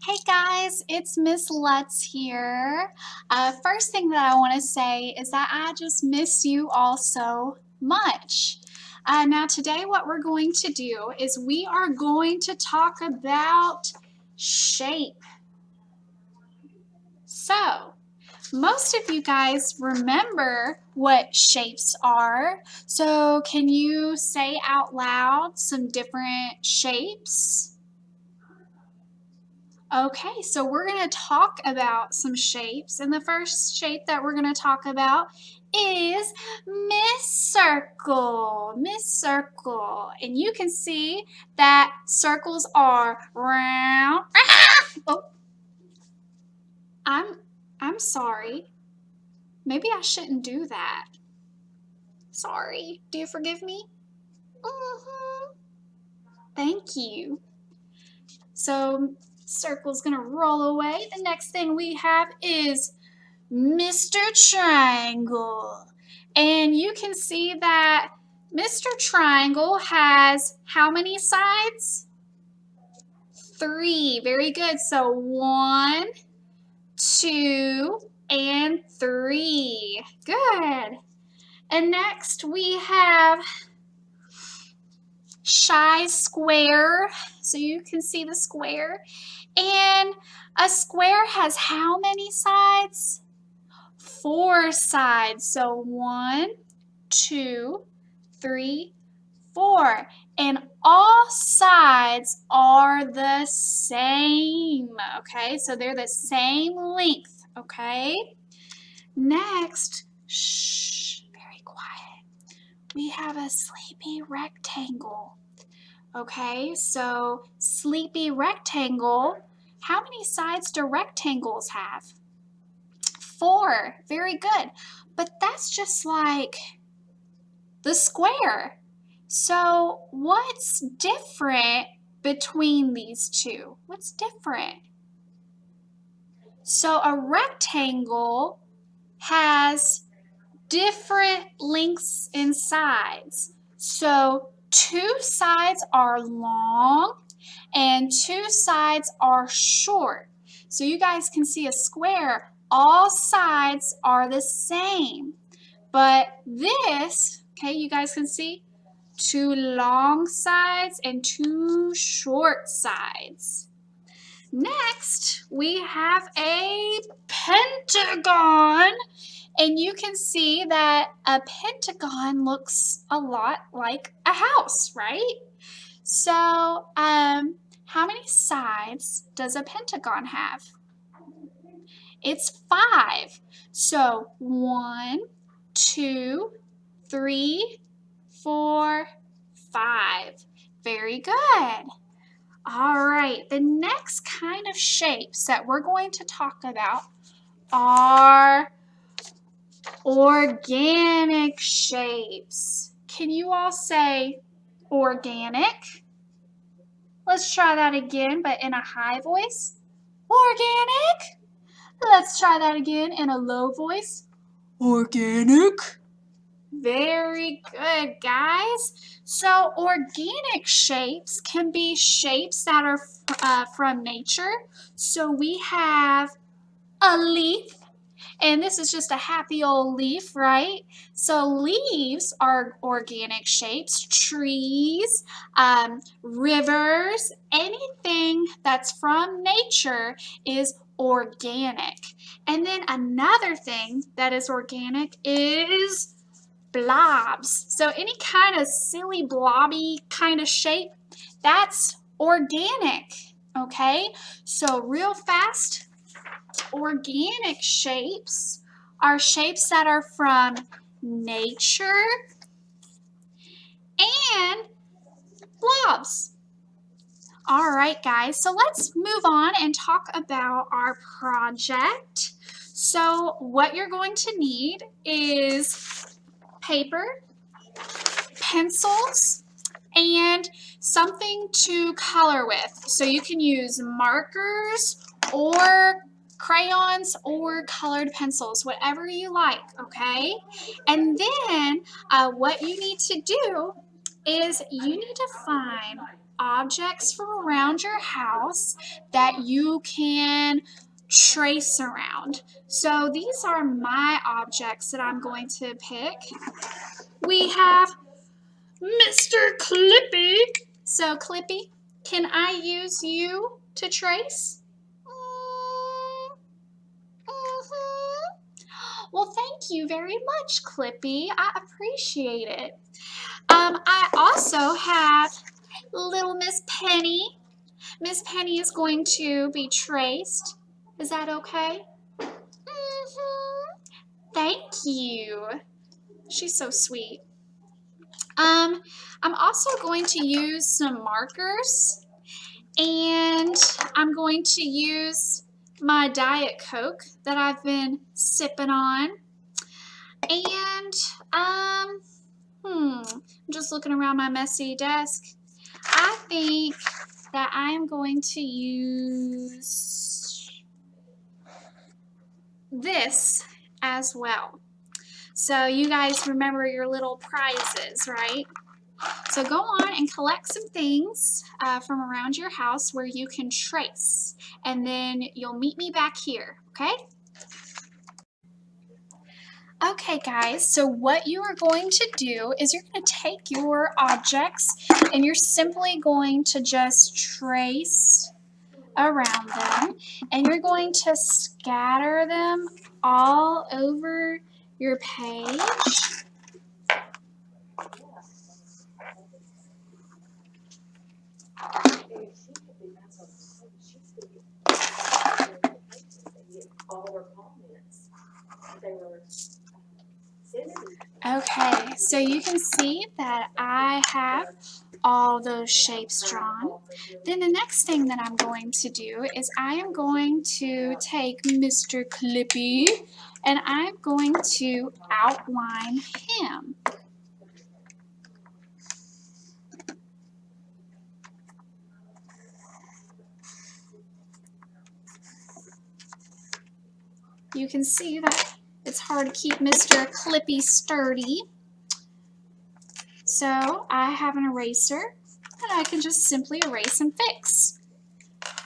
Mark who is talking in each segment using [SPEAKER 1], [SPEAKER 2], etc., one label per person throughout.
[SPEAKER 1] Hey guys, it's Miss Lutz here. First thing that I want to say is that I just miss you all so much. Now today what we're going to do is we are going to talk about shape. So, most of you guys remember what shapes are. So can you say out loud some different shapes? Okay, so we're going to talk about some shapes, and the first shape that we're going to talk about is Miss Circle. Miss Circle. And you can see that circles are round. Oh, I'm sorry. Maybe I shouldn't do that. Sorry. Do you forgive me? Thank you. So circle's gonna roll away. The next thing we have is Mr. Triangle. And you can see that Mr. Triangle has how many sides? 3. Very good. So 1, 2, and 3. Good. And next we have Shy Square. So you can see the square. And a square has how many sides? 4 sides. So 1, 2, 3, 4. And all sides are the same. Okay, so they're the same length. Okay. Next, shh, very quiet. We have a sleepy rectangle. Okay, so sleepy rectangle. How many sides do rectangles have? 4. Very good. But that's just like the square. So what's different between these two? What's different? So a rectangle has different lengths and sides. So 2 sides are long and 2 sides are short. So you guys can see a square, all sides are the same. But this, okay, you guys can see 2 long sides and 2 short sides. Next, we have a pentagon. And you can see that a pentagon looks a lot like a house, right? So, how many sides does a pentagon have? It's 5. So, 1, 2, 3, 4, 5. Very good. All right, the next kind of shapes that we're going to talk about are organic shapes. Can you all say organic? Let's try that again, but in a high voice. Organic. Let's try that again in a low voice. Organic. Very good, guys. So organic shapes can be shapes that are from nature. So we have a leaf. And this is just a happy old leaf, right? So leaves are organic shapes, trees, rivers, anything that's from nature is organic. And then another thing that is organic is blobs. So any kind of silly blobby kind of shape, that's organic, okay? So real fast, organic shapes are shapes that are from nature and blobs. All right, guys, so let's move on and talk about our project. So what you're going to need is paper, pencils, and something to color with. So you can use markers or crayons or colored pencils, whatever you like, okay? And then what you need to do is you need to find objects from around your house that you can trace around. So these are my objects that I'm going to pick. We have Mr. Clippy. So Clippy, can I use you to trace? Mm-hmm. Well, thank you very much, Clippy. I appreciate it. I also have little Miss Penny. Miss Penny is going to be traced. Is that okay? Mm-hmm. Thank you. She's so sweet. I'm also going to use some markers, and I'm going to use my Diet Coke that I've been sipping on. And I'm just looking around my messy desk. I think that I'm going to use this as well. So you guys remember your little prizes, right? So go on and collect some things from around your house where you can trace, and then you'll meet me back here, okay? Okay guys, so what you are going to do is you're going to take your objects and you're simply going to just trace around them, and you're going to scatter them all over your page. Okay, so you can see that I have all those shapes drawn. Then the next thing that I'm going to do is I am going to take Mr. Clippy and I'm going to outline him. You can see that it's hard to keep Mr. Clippy sturdy. So I have an eraser and I can just simply erase and fix.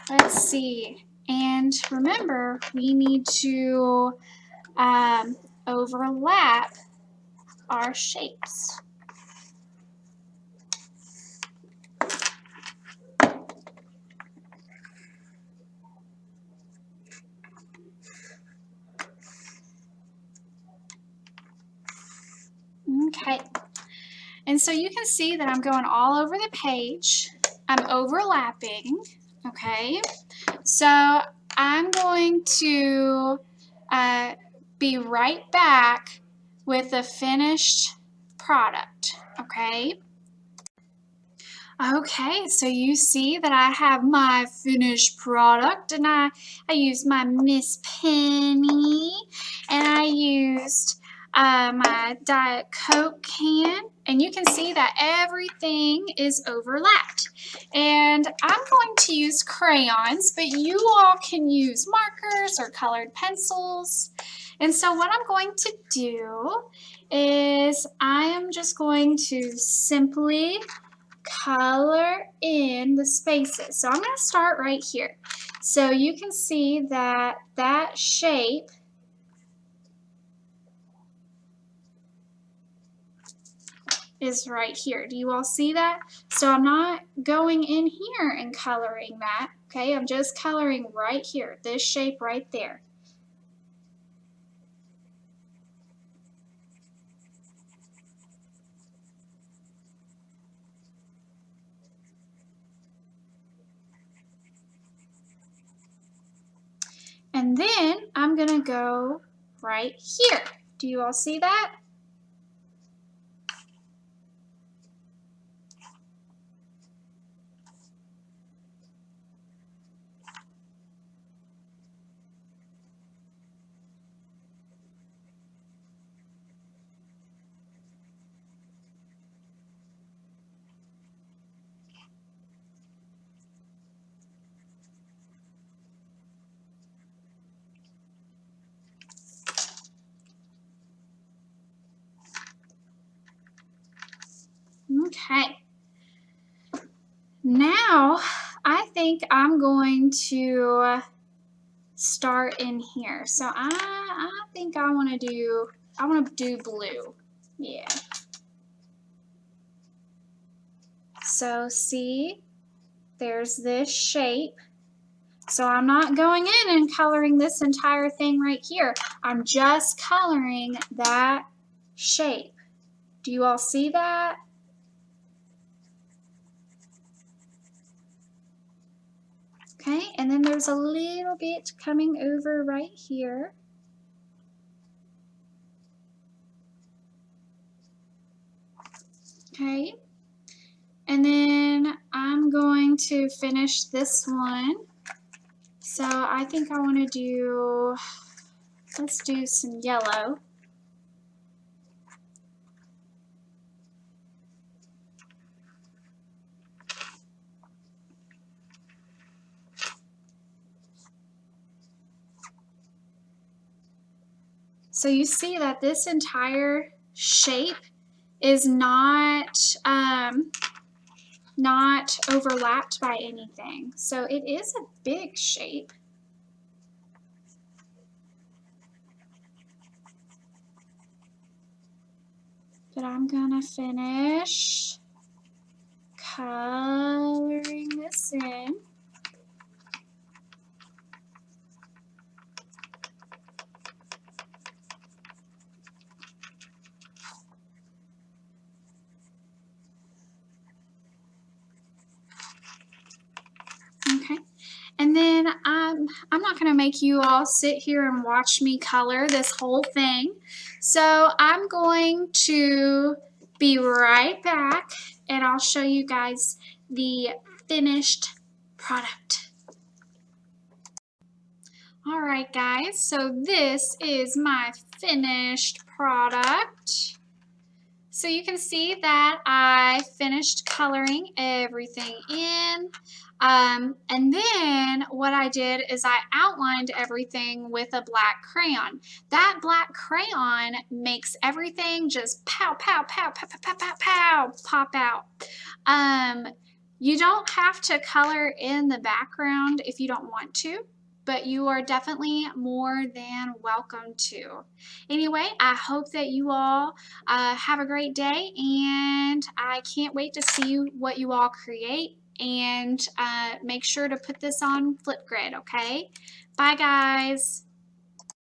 [SPEAKER 1] Let's see. And remember, we need to overlap our shapes. Okay. And so you can see that I'm going all over the page. I'm overlapping, okay? So I'm going to be right back with the finished product, okay? Okay, so you see that I have my finished product, and I used my Miss Penny, and I used my Diet Coke can, and you can see that everything is overlapped. And I'm going to use crayons, but you all can use markers or colored pencils. And so what I'm going to do is I am just going to simply color in the spaces. So I'm going to start right here. So you can see that that shape is right here. Do you all see that? So I'm not going in here and coloring that. Okay, I'm just coloring right here, this shape right there. And then I'm going to go right here. Do you all see that? Okay. Now, I think I'm going to start in here. So I think I want to do blue. Yeah. So see, there's this shape. So I'm not going in and coloring this entire thing right here. I'm just coloring that shape. Do you all see that? Okay, and then there's a little bit coming over right here. Okay, and then I'm going to finish this one. So I think I want to do, let's do some yellow. So you see that this entire shape is not overlapped by anything. So it is a big shape. But I'm gonna finish coloring this in. Okay, and then I'm not going to make you all sit here and watch me color this whole thing. So I'm going to be right back and I'll show you guys the finished product. All right, guys, so this is my finished product. So you can see that I finished coloring everything in. And then what I did is I outlined everything with a black crayon. That black crayon makes everything just pow, pow, pow, pow, pow, pow, pow, pow, pop out. You don't have to color in the background if you don't want to, but you are definitely more than welcome to. Anyway, I hope that you all have a great day, and I can't wait to see what you all create, and make sure to put this on Flipgrid, okay? Bye, guys.